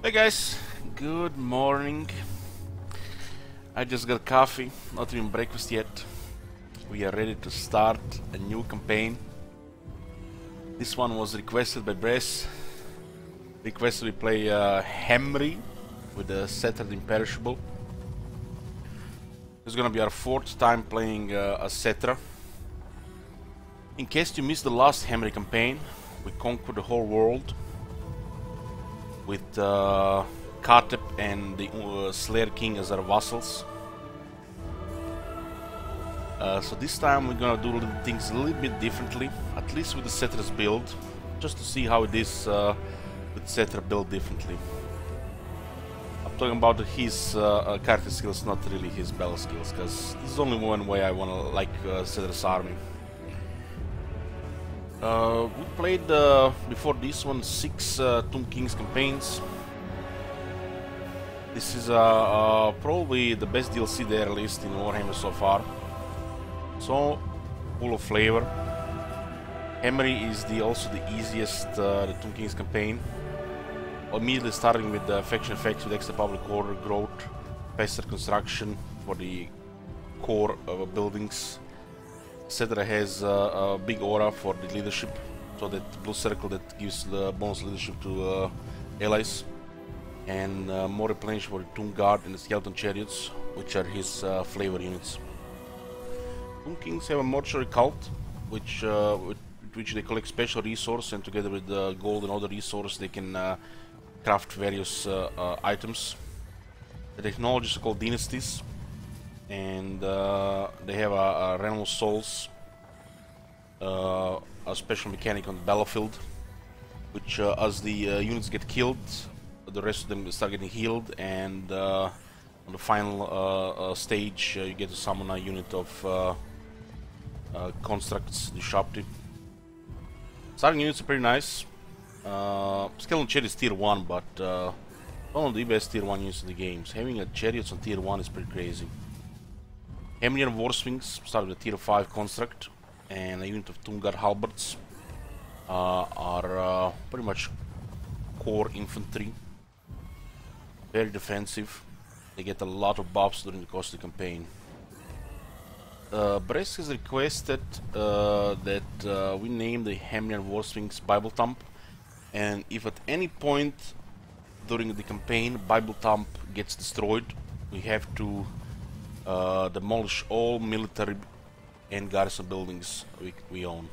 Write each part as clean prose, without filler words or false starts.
Hey guys, good morning. I just got coffee, not even breakfast yet. We are ready to start a new campaign. This one was requested by Bress. Requested we play Khemri with the Settled Imperishable. This is gonna be our fourth time playing a Cetra. In case you missed the last Khemri campaign, we conquered the whole world with Katep and the Slayer King as our vassals. So this time we're gonna do things a little bit differently, at least with the Cetra's build, just to see how it is with Cetra build differently. I'm talking about his character skills, not really his battle skills, because this is only one way I wanna like Cetra's army. We played before this one 6 Tomb Kings campaigns. This is probably the best DLC there released in Warhammer so far. So full of flavor. Khemri is also the easiest the Tomb Kings campaign. Immediately starting with the faction effects with extra public order growth, faster construction for the core buildings. Cetra has a big aura for the leadership, so that blue circle that gives the bonus leadership to allies, and more replenishment for the Tomb Guard and the Skeleton Chariots, which are his flavor units. Tomb Kings have a mortuary cult, with which they collect special resource, and together with the gold and other resource they can craft various items. The technologies are called dynasties, and they have a realm of souls, a special mechanic on the battlefield, which as the units get killed, the rest of them start getting healed, and on the final stage you get to summon a unit of constructs, the Shopti. Starting units are pretty nice. Skeleton Chariot is tier 1, but one of the best tier 1 units in the games. Having a Chariots on tier 1 is pretty crazy. Khemri and Warswings start with a tier 5 construct, and a unit of Tomb Guard halberds are pretty much core infantry. Very defensive. They get a lot of buffs during the course of the campaign. Brest has requested that we name the Khemri and Warswings Bible Thump, and if at any point during the campaign Bible Thump gets destroyed, we have to demolish all military and garrison buildings we own.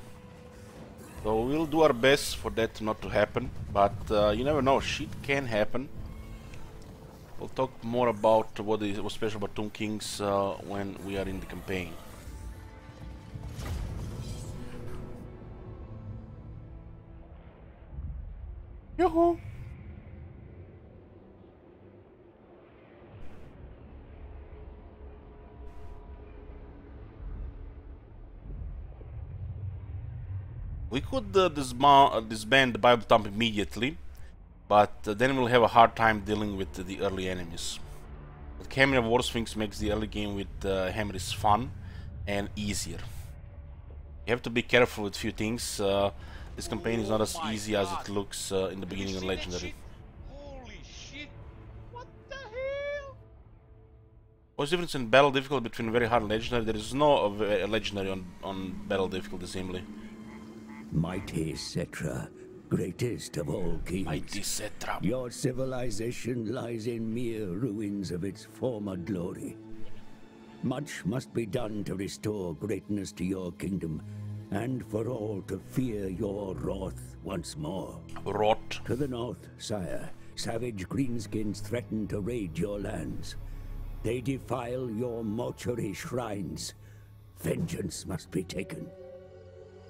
So we'll do our best for that not to happen, but you never know, shit can happen. We'll talk more about what's special about Tomb Kings when we are in the campaign. Yoo-hoo! We could disband the Bible Thump immediately, but then we'll have a hard time dealing with the early enemies. But Khemri of Warswings makes the early game with Khemris fun and easier. You have to be careful with few things. This campaign is not as easy as it looks in the beginning of Legendary. Holy shit! What the hell? What's the difference in battle difficulty between very hard and Legendary? There is no Legendary on battle difficulty simply. Mighty Cetra, greatest of all kings. Mighty Cetra. Your civilization lies in mere ruins of its former glory. Much must be done to restore greatness to your kingdom, and for all to fear your wrath once more. Rot. To the north, sire, savage greenskins threaten to raid your lands. They defile your mortuary shrines. Vengeance must be taken.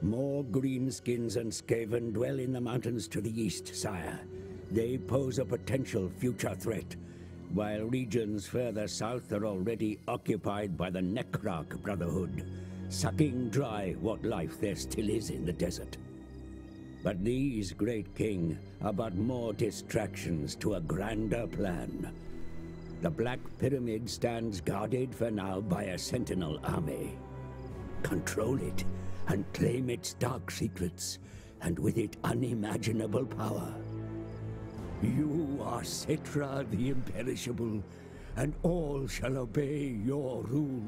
More greenskins and Skaven dwell in the mountains to the east, sire. They pose a potential future threat, while regions further south are already occupied by the Necrarch Brotherhood, sucking dry what life there still is in the desert. But these, great king, are but more distractions to a grander plan. The Black Pyramid stands guarded for now by a sentinel army. Control it, and claim its dark secrets, and with it unimaginable power. You are Citra the Imperishable, and all shall obey your rule.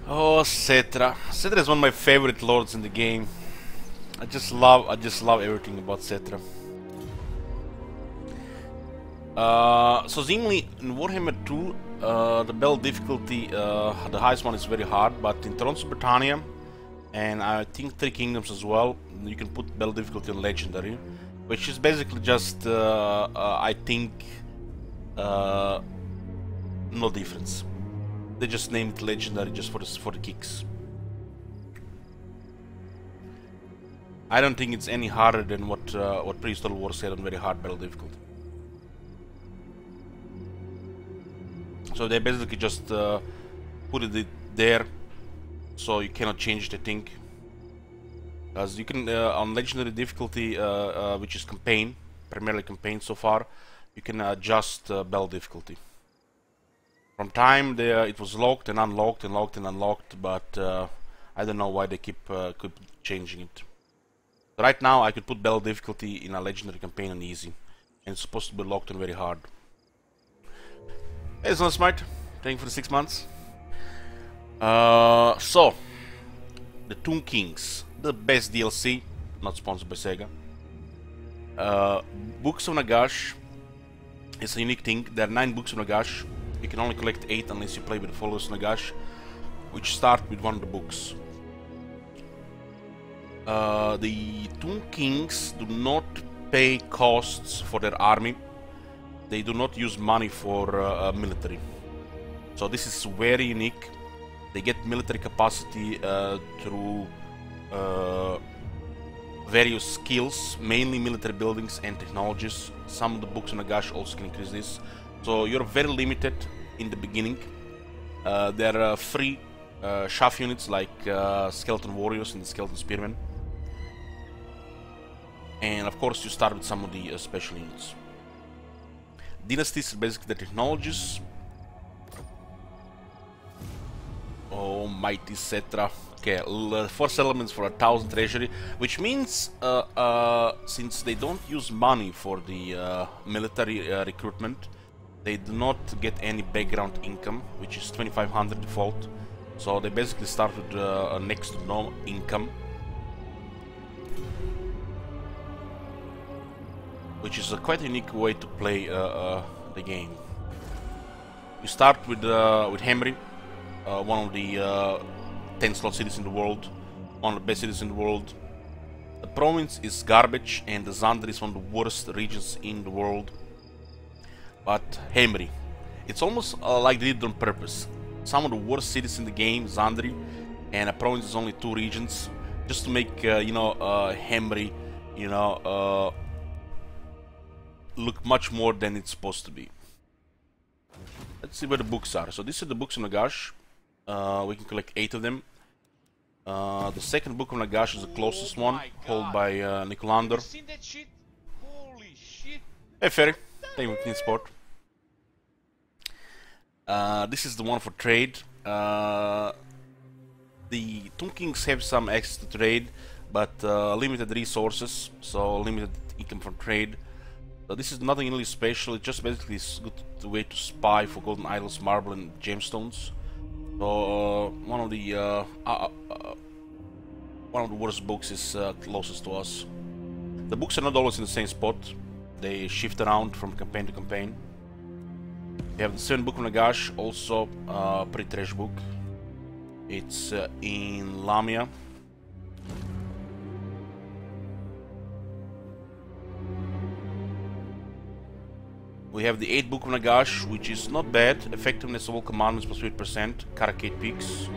Oh, Citra. Citra is one of my favorite lords in the game. I just love everything about Citra. So seemingly in Warhammer 2, the bell difficulty, the highest one is very hard, but in Thrones of Britannia, and I think Three Kingdoms as well, you can put bell difficulty on Legendary, which is basically just, I think, no difference. They just named it Legendary just for the kicks. I don't think it's any harder than what Previous Total War said on very hard battle difficulty. So they basically just put it there, so you cannot change the thing. As you can on Legendary difficulty, which is campaign, primarily campaign so far, you can adjust battle difficulty. From time it was locked and unlocked and locked and unlocked, but I don't know why they keep changing it. Right now I could put battle difficulty in a Legendary campaign on easy, and it's supposed to be locked on very hard. Hey, it's not smart. Thank you for the 6 months. So the Tomb Kings, the best DLC, not sponsored by Sega. Books of Nagash is a unique thing. There are 9 books of Nagash. You can only collect 8 unless you play with the followers of Nagash, which start with one of the books. The Tomb Kings do not pay costs for their army. They do not use money for military. So this is very unique. They get military capacity through various skills, mainly military buildings and technologies. Some of the books on Nagash also can increase this. So you're very limited in the beginning. There are free chaff units like Skeleton Warriors and the Skeleton Spearmen. And of course you start with some of the special units. Dynasties are basically the technologies. Oh, mighty Citra. Okay, 4 settlements for 1,000 treasury, which means since they don't use money for the military recruitment, they do not get any background income, which is 2,500 default. So they basically start with next to no income, which is a quite unique way to play the game. You start with Khemri, one of the 10 slot cities in the world, one of the best cities in the world. The province is garbage, and the Zandri is one of the worst regions in the world. But Khemri, it's almost like they did it on purpose. Some of the worst cities in the game, Zandri, and a province is only 2 regions, just to make Khemri, look much more than it's supposed to be. Let's see where the books are. So these are the books of Nagash. We can collect 8 of them. The second book of Nagash is the closest one, held by Nicolander. Seen that shit? Holy shit! Hey Ferry, thank you for Clean Sport. This is the one for trade. The Tomb Kings have some access to trade, but limited resources, so limited income from trade. So this is nothing really special. It just basically is a good way to spy for golden idols, marble, and gemstones. So one of the worst books is closest to us. The books are not always in the same spot. They shift around from campaign to campaign. We have the 7th book of Nagash, also a pretty trash book. It's in Lamia. We have the 8th book of Nagash, which is not bad. Effectiveness of all commandments plus 8%. Karakate Peaks.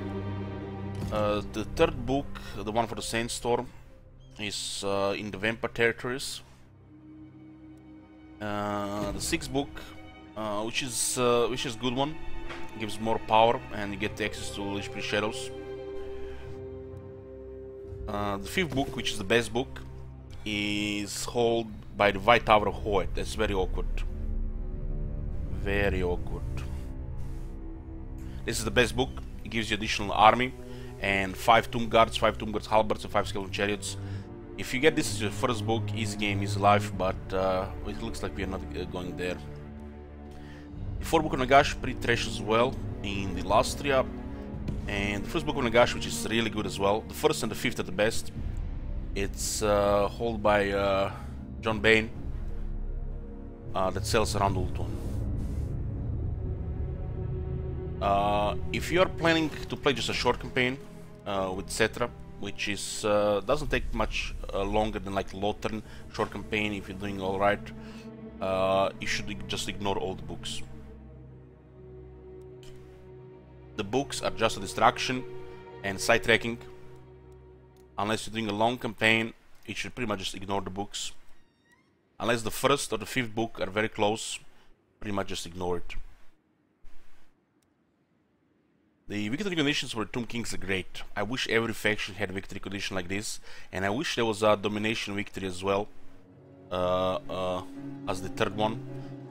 The 3rd book, the one for the Sandstorm, is in the Vampire territories. The 6th book, which is a good one, gives more power and you get access to Lich Priest Shadows. The 5th book, which is the best book, is held by the White Tower of Hoet. That's very awkward. Very awkward. This is the best book. It gives you additional army and 5 Tomb Guards, 5 Tomb Guards halberds, and 5 Skeleton Chariots. If you get this as your first book, easy game, easy life, but it looks like we are not going there. The fourth book of Nagash, pretty trash as well in the Lastria. And the first book of Nagash, which is really good as well. The first and the fifth are the best. It's held by John Bain that sells around Ultron. If you are planning to play just a short campaign with Cetra, which is doesn't take much longer than like Lothern short campaign, if you're doing all right, you should just ignore all the books. The books are just a distraction and sidetracking. Unless you're doing a long campaign, you should pretty much just ignore the books. Unless the first or the fifth book are very close, pretty much just ignore it. The victory conditions for Tomb Kings are great. I wish every faction had a victory condition like this, and I wish there was a domination victory as well as the third one.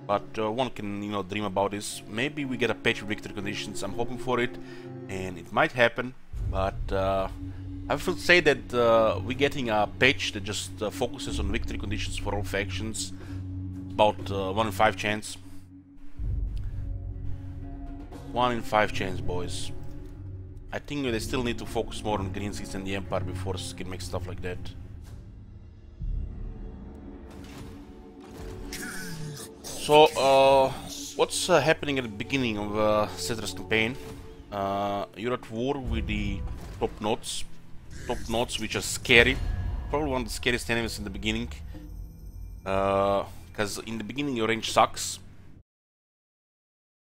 But one can, you know, dream about this. Maybe we get a patch with victory conditions. I'm hoping for it, and it might happen. But I would say that we're getting a patch that just focuses on victory conditions for all factions. About 1 in 5 chance. 1 in 5 chance, boys. I think they still need to focus more on Green Seas and the Empire before they can make stuff like that. So, what's happening at the beginning of Cetra's campaign? You're at war with the top nodes. Top nodes, which are scary. Probably one of the scariest enemies in the beginning. Because in the beginning your range sucks.